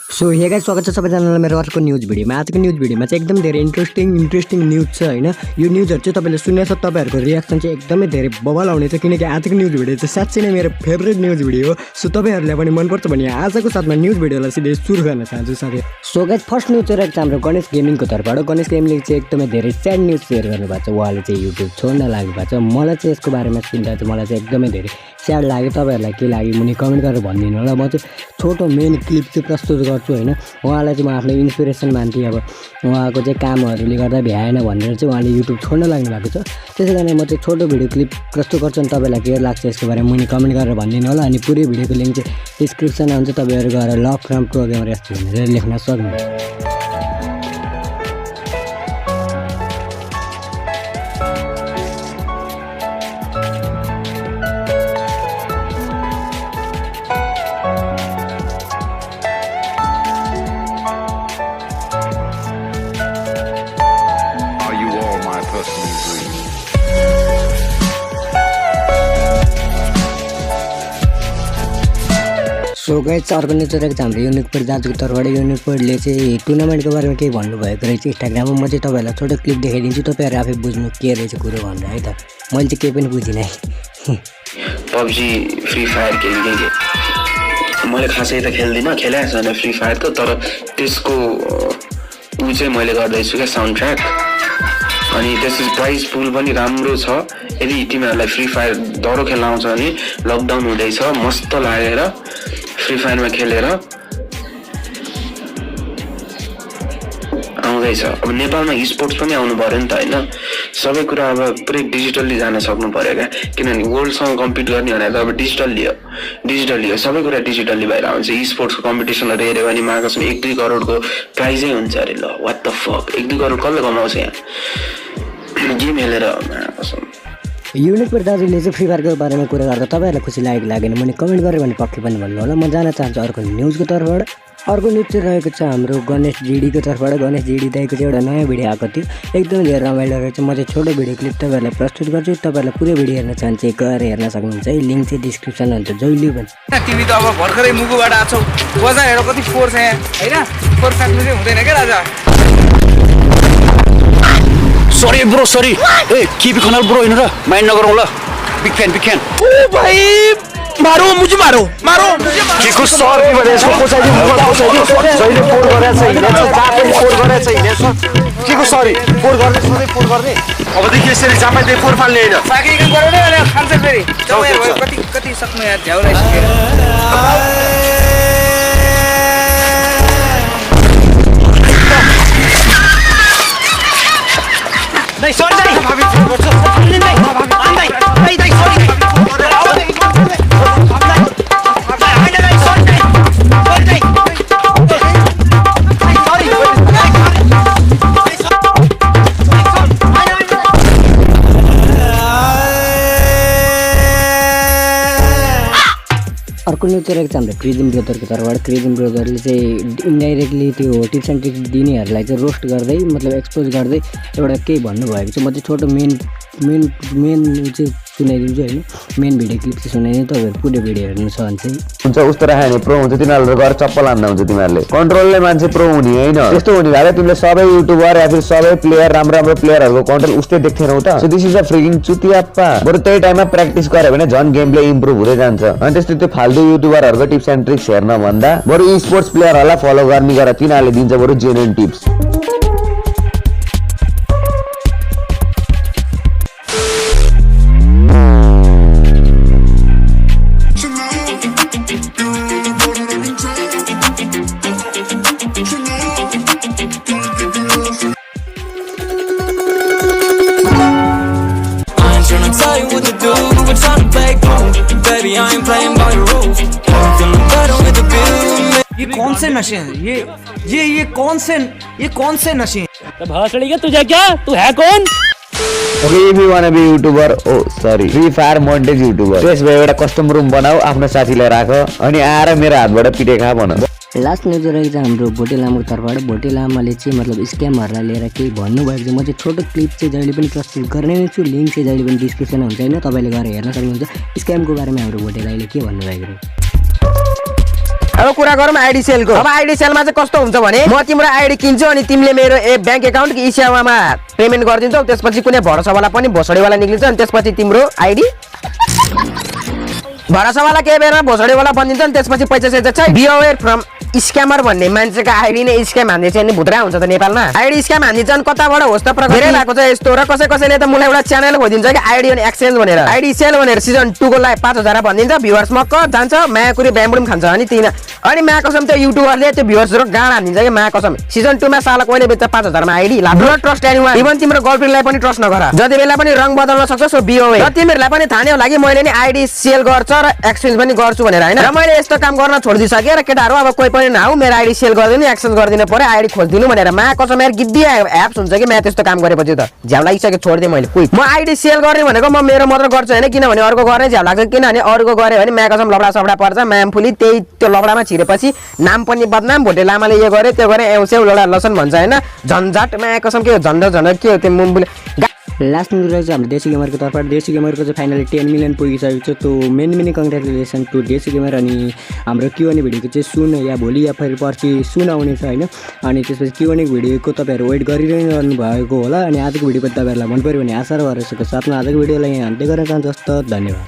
So hey guys स्वागत छ सबैजनालाई मेरो अर्को न्यूज भिडियोमा। आजको न्यूज भिडियोमा चाहिँ एकदम धेरै इन्ट्रेस्टिङ न्यूज छ हैन। यो न्यूजहरु चाहिँ तपाईले सुनेछ, तपाईहरुको रियाक्सन चाहिँ एकदमै धेरै बवाल आउने छ किनकि आजको न्यूज भिडियो चाहिँ साच्चै नै मेरो फेभरेट न्यूज भिडियो हो। सो तपाईहरुलाई पनि मन पर्छ भने आजको साथमा न्यूज भिडियोलाई सिधै सुरु गर्न चाहन्छु साथै। सो गाइस फर्स्ट न्यूज चाहिँ रहेको छ हाम्रो गणेश गेमिङको तर्फबाट। गणेश गेमिङले चाहिँ एकदमै धेरै स्याड न्यूज सेयर गर्नुभएको छ। उहाँले चाहिँ युट्युब छोड्न लाग्नु भएको छ। मलाई चाहिँ यसको बारेमा सुन्दा चाहिँ मलाई चाहिँ एकदमै धेरै स्याड लाग्यो। तपाईहरुलाई के लाग्यो मुनि कमेन्ट गरेर भनिदिनु होला। म चाहिँ छोटो मेन क्लिप चाहिँ प्रस्तुत गर्छु हैन। उहाँलाई चाहिँ म आफ्नो इन्सपिरेसन मान्थे। अब उहाँको चाहिँ कामहरूले गर्दा भ्याएन भनेर चाहिँ उहाँले युट्युब छोड्न लाग्नु भएको छ। त्यसै कारण म चाहिँ छोटो भिडियो क्लिप प्रस्तुत गर्छु अनि तपाईलाई के लाग्छ यसको बारेमा मुनि कमेन्ट गरेर भनिदिनु होला। अनि पुरै भिडियोको लिङ्क चाहिँ डिस्क्रिप्सनमा हुन्छ, तपाईहरु गएर लभ फ्रम प्रोग्राम यस्तो भनेर लेख्न सक्नुहुन्छ। सो गाइस अर्को न्युज रहेको छ हाम्रो युनिक दाजुको तर्फबाट। युनिकले चाहिँ टुर्नामेन्टको बारेमा केही भन्नुभएको रहेछ इन्स्टाग्राममा। म चाहिँ तपाईँहरूलाई छोटो क्लिप देखाइदिन्छु, तपाईँहरू आफै बुझ्नु के रहेछ कुरो भनेर है त। मैले चाहिँ केही पनि बुझिनँ है। पबजी फ्री फायर खेलिदिएँ मैले, खासै त खेल्दिनँ, खेलेको छैन फ्री फायर त, तर त्यसको ऊ चाहिँ मैले गर्दैछु क्या साउन्ड ट्र्याक। अनि त्यसको प्राइस पुल पनि राम्रो छ। यदि तिमीहरूलाई फ्री फायर डह्रो खेल्न आउँछ भने लकडाउन हुँदैछ, मस्त लागेर फ्री फायरमा खेलेर आउँदैछ। अब नेपालमा स्पोर्ट्स पनि आउनु पर्यो नि त होइन। सबै कुरा अब पुरै डिजिटल्ली जान सक्नु पर्यो क्या, किनभने वर्ल्डसँग कम्पिट गर्ने भने त अब डिजिटल्ली हो सबै कुरा डिजिटल्ली भएर आउँछ। स्पोर्ट्सको कम्पिटिसनहरू हेऱ्यो भने मार्कसमा 1-2 करोडको प्राइजै हुन्छ अरे। ल वाट द फक, 1-2 करोड कसले कमाउँछ यहाँ गेम खेलेर? युनिक दाजुले चाहिँ फ्री फायरको बारेमा कुरा गर्दा तपाईँहरूलाई खुसी लागेको लागेन मैले कमेन्ट गरेँ भने पक्कै पनि भन्नु होला। म जान चाहन्छु अर्को न्युजको तर्फबाट। अर्को न्युज चाहिँ रहेको छ हाम्रो गणेश जिडीको तर्फबाट। गणेश जिडी दाइको चाहिँ एउटा नयाँ भिडियो आएको थियो, एकदमै धेरै रमाइलो रहेछ। म चाहिँ छोटो भिडियो क्लिप तपाईँहरूलाई प्रस्तुत गर्छु। तपाईँहरूलाई पुरै भिडियो हेर्न चाहन्छ गएर हेर्न सक्नुहुन्छ है, लिङ्क चाहिँ डिस्क्रिप्सनमा हुन्छ जहिले पनि। तिमी त अब भर्खरै मुगुबाट आछौ, बजार हेर कति फोहोर छ यहाँ होइन। फोहोर फ्याँक्नु चाहिँ हुँदैन क्या राजा। सरी ब्रो सरी, ए किपी खनाल ब्रो हैन र, माइन्ड नगरौ ल। बिग फ्यान ओ भाई मारो मुझे मारो के को सर के भने यसको पोसाइदि जहिले फोर गरेछ हिँडेछ, चापै फोर गरेछ हिँडेछ। के को सरी फोर गर्ने सधैँ फोर गर्ने। अब देखि यसरी चापै दे फोर फाल्ने हैन। साकी काम गरौ नि अनि खान्छ फेरि तपाईहरु कति सक्नु यार झ्याउलाई सिकेर। नहीं सॉरी नहीं भाभी नहीं नहीं भाभी नहीं सॉरी अर्को न्युज चाहिँ रहेको छ हाम्रो क्रिजिम ब्रदरको तर्फबाट। क्रिजिम ब्रदरले चाहिँ इन्डाइरेक्टली त्यो टिप्स एन्ड ट्रिक्स दिनेहरूलाई चाहिँ रोस्ट गर्दै मतलब एक्सपोज गर्दै एउटा केही भन्नुभएको छ। म चाहिँ छोटो मेन चाहिँ सुनाइदिन्छु होइन, मेन भिडियो क्लिप चाहिँ सुनाइदिन्छु। तपाईँहरू पुरै भिडियो हेर्नु छ भने चाहिँ हुन्छ। उस्तो राख्यो भने प्रो हुन्छ, तिनीहरूले गएर चप्पल हान्न हुन्छ। तिमीहरूले कन्ट्रोलले मान्छे प्रो हुने होइन, त्यस्तो हुने भए तिमीले सबै युट्युबर या फिर सबै प्लेयर राम्रो प्लेयरहरूको कन्ट्रोल उस्तै देख्थेनौ त। So this is a freaking चुतियाप्पा। बरु त्यही टाइममा प्र्याक्टिस गर्यो भने झन् गेम प्ले इम्प्रुभ हुँदै जान्छ। अनि त्यस्तो त्यो फाल्तु युट्युबरहरूको टिप्स एन्ड ट्रिक्स हेर्न भन्दा बरु स्पोर्ट्स प्लेयरहरूलाई फलो गर्ने गर, तिनीहरूले दिन्छ बरु जेन्युइन टिप्स। ये कौन से नशे हैं? ये कौन से नशे हैं? तो भसड़ी के तुझे क्या, तू है कौन? Okay if you want be YouTuber, oh sorry Free Fire montage YouTuber, त्यस भए एउटा कस्टम रुम बनाऊ, आफ्नो साथीलाई राख अनि आएर मेरो हातबाट पिटे खा भन। लास्ट न्युज रहेको छ हाम्रो भोटे लामाको तर्फबाट। भोटे लामाले चाहिँ मतलब स्क्यामहरूलाई लिएर केही भन्नुभएको छ। म चाहिँ छोटो क्लिप चाहिँ जहिले पनि प्रस्तुत गर्ने नै छु, लिङ्क चाहिँ जहिले पनि डिस्क्रिप्सनमा हुन्छ होइन, तपाईँले गएर हेर्न सक्नुहुन्छ स्क्यामको बारेमा हाम्रो भोटे दाइले के भन्नुभएको। अब कुरा गरौँ आइडी सेलको। अब आइडी सेलमा चाहिँ कस्तो हुन्छ भने म तिम्रो आइडी किन्छु अनि तिमीले मेरो ब्याङ्क एकाउन्ट कि इसियामा पेमेन्ट गरिदिन्छौ, त्यसपछि कुनै भरोसावाला पनि भोसडीवाला निक्लिन्छ अनि त्यसपछि तिम्रो आइडी भरोसावाला केही बेरमा भोसडीवाला बनिन्छ अनि त्यसपछि पैसा सेर्छ। बी अवेयर फ्रम स्क्यामर भन्ने मान्छेको आइडी नै स्क्याम हान्दैछ नि भुत्रा हुन्छ त नेपालमा। आइडी स्क्याम हानिदिन्छ अनि कताबाट होस् त प्रकार धेरै भएको छ यस्तो र कसैले त मलाई एउटा च्यानल खोलिदिन्छ कि आइडी अनि एक्सचेन्ज भनेर आइडी सेल भनेर सिजन 2 को लागि 5000 भनिदिन्छ, भ्युअर्स मक्क जान्छ, माया कुरी ब्याम्बुम खान्छ अनि माया कसम त्यो युट्युबरले त्यो भ्युअर्स र गाड हानिदिन्छ कि माया कसम सिजन 2 मा साला कोइले बेच्छ 5000 मा आइडी ला। डोन्ट ट्रस्ट एनीवन, इभन तिम्रो गर्लफ्रेन्डलाई पनि ट्रस्ट नगर, जति बेला पनि रङ बदल्न सक्छ। So be away. र तिमीहरुलाई पनि थाहा नै होला कि मैले नि आइडी सेल गर्छ र एक्सचेन्ज पनि गर्छु भनेर हैन। र मैले यस्तो काम गर्न छोड्दिसके र केटाहरु अब कोही पनि नआउ मेरो आइडी सेल गर्दिनु एक्सचेन्ज गर्दिनु पर्यो आइडी खोज्दिनु भनेर मा कसम यार गिद्दी एप्स हुन्छ कि म त्यस्तो काम गरेपछि त झ्याउ लागिसक्यो छोड्दिए मैले। कोही म आइडी सेल गर्ने भनेको म मेरो मात्र गर्छु हैन, किनभने अरूको गर्ने झ्याउ लाग्छ, किनभने अरूको गरे भने मा कसम लबडा सबडा पर्छ, म्याम फुली त्यही त्यो लबडामा छिरेपछि नाम पनि बदनाम, भोटे लामाले यो गरे त्यो गरे एउसेउ लडा लसन भन्छ हैन, झन्झट मा कसम के झन्झट के हो त्यो मुम्बुले। लास्ट न्युज चाहिँ हाम्रो देशी गेमरको तर्फबाट देशी गेमरको चाहिँ फाइनली 10 मिलियन पुगिसकेको छ। त्यो मेनी कङ्ग्रेचुलेसन टु देशी गेमर। अनि हाम्रो Q&A भिडियोको चाहिँ सुन या भोलि या फेरि पर्सि सुन आउनेछ होइन। अनि त्यसपछि Q&A भिडियोको तपाईँहरू वेट गरिरहनु भएको होला। अनि आजको भिडियो पनि तपाईँहरूलाई मन पऱ्यो भने आशा र भरोसाको साथमा आजको भिडियोलाई यहाँ अन्त्य गर्न चाहन्छु। धन्यवाद।